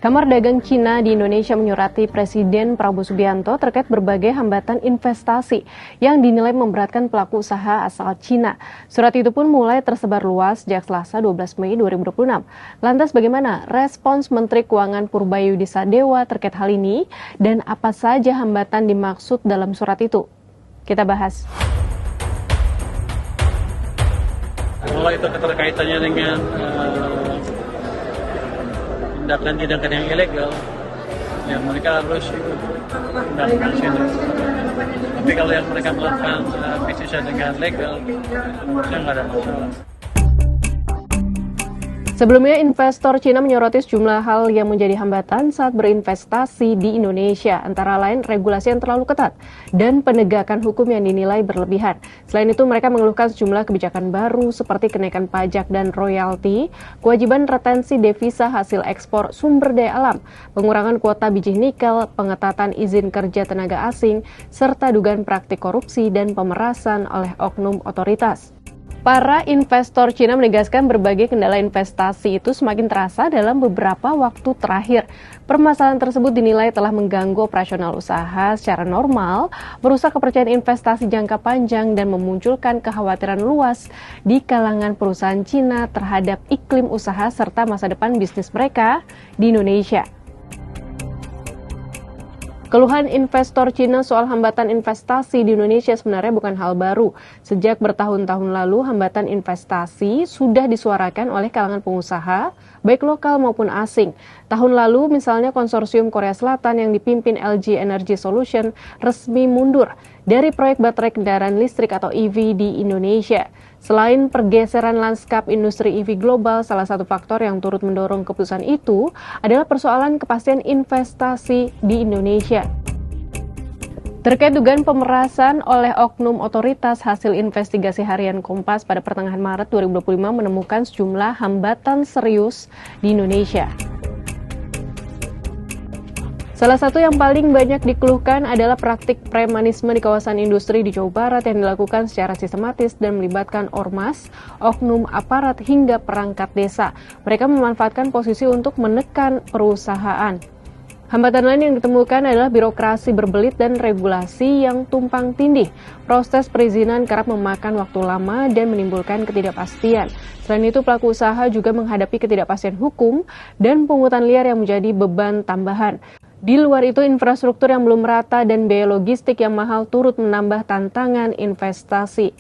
Kamar Dagang Cina di Indonesia menyurati Presiden Prabowo Subianto terkait berbagai hambatan investasi yang dinilai memberatkan pelaku usaha asal Cina. Surat itu pun mulai tersebar luas sejak Selasa 12 Mei 2026. Lantas bagaimana respons Menteri Keuangan Purbayudi Sadewa terkait hal ini dan apa saja hambatan dimaksud dalam surat itu? Kita bahas. Kalau itu keterkaitannya dengan tindakan-tindakan yang ilegal, ya mereka harus tindakan sanksi. Tapi kalau yang mereka melakukan bisnisnya dengan legal, ya nggak ada masalah. Sebelumnya, investor Cina menyoroti sejumlah hal yang menjadi hambatan saat berinvestasi di Indonesia, antara lain regulasi yang terlalu ketat dan penegakan hukum yang dinilai berlebihan. Selain itu, mereka mengeluhkan sejumlah kebijakan baru seperti kenaikan pajak dan royalti, kewajiban retensi devisa hasil ekspor sumber daya alam, pengurangan kuota biji nikel, pengetatan izin kerja tenaga asing, serta dugaan praktik korupsi dan pemerasan oleh oknum otoritas. Para investor Cina menegaskan berbagai kendala investasi itu semakin terasa dalam beberapa waktu terakhir. Permasalahan tersebut dinilai telah mengganggu operasional usaha secara normal, merusak kepercayaan investasi jangka panjang, dan memunculkan kekhawatiran luas di kalangan perusahaan Cina terhadap iklim usaha serta masa depan bisnis mereka di Indonesia. Keluhan investor Cina soal hambatan investasi di Indonesia sebenarnya bukan hal baru. Sejak bertahun-tahun lalu, hambatan investasi sudah disuarakan oleh kalangan pengusaha, baik lokal maupun asing. Tahun lalu, misalnya konsorsium Korea Selatan yang dipimpin LG Energy Solution resmi mundur dari proyek baterai kendaraan listrik atau EV di Indonesia. Selain pergeseran lanskap industri EV global, salah satu faktor yang turut mendorong keputusan itu adalah persoalan kepastian investasi di Indonesia. Terkait dugaan pemerasan oleh oknum otoritas, hasil investigasi harian Kompas pada pertengahan Maret 2025 menemukan sejumlah hambatan serius di Indonesia. Salah satu yang paling banyak dikeluhkan adalah praktik premanisme di kawasan industri di Jawa Barat yang dilakukan secara sistematis dan melibatkan ormas, oknum aparat hingga perangkat desa. Mereka memanfaatkan posisi untuk menekan perusahaan. Hambatan lain yang ditemukan adalah birokrasi berbelit dan regulasi yang tumpang tindih. Proses perizinan kerap memakan waktu lama dan menimbulkan ketidakpastian. Selain itu, pelaku usaha juga menghadapi ketidakpastian hukum dan pungutan liar yang menjadi beban tambahan. Di luar itu, infrastruktur yang belum merata dan biaya logistik yang mahal turut menambah tantangan investasi.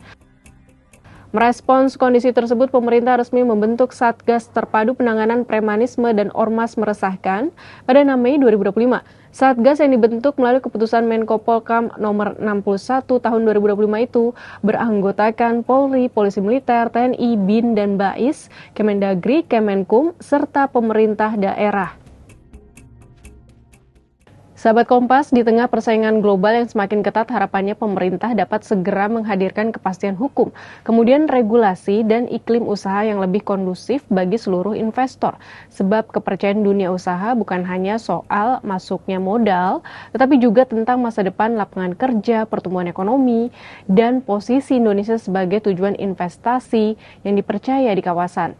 Merespons kondisi tersebut, pemerintah resmi membentuk Satgas Terpadu Penanganan Premanisme dan Ormas Meresahkan pada 6 Mei 2025. Satgas yang dibentuk melalui keputusan Menko Polkam nomor 61 tahun 2025 itu beranggotakan Polri, Polisi Militer, TNI, BIN dan BAIS, Kemendagri, Kemenkum, serta pemerintah daerah. Sahabat Kompas, di tengah persaingan global yang semakin ketat, harapannya pemerintah dapat segera menghadirkan kepastian hukum, kemudian regulasi dan iklim usaha yang lebih kondusif bagi seluruh investor. Sebab kepercayaan dunia usaha bukan hanya soal masuknya modal, tetapi juga tentang masa depan lapangan kerja, pertumbuhan ekonomi, dan posisi Indonesia sebagai tujuan investasi yang dipercaya di kawasan.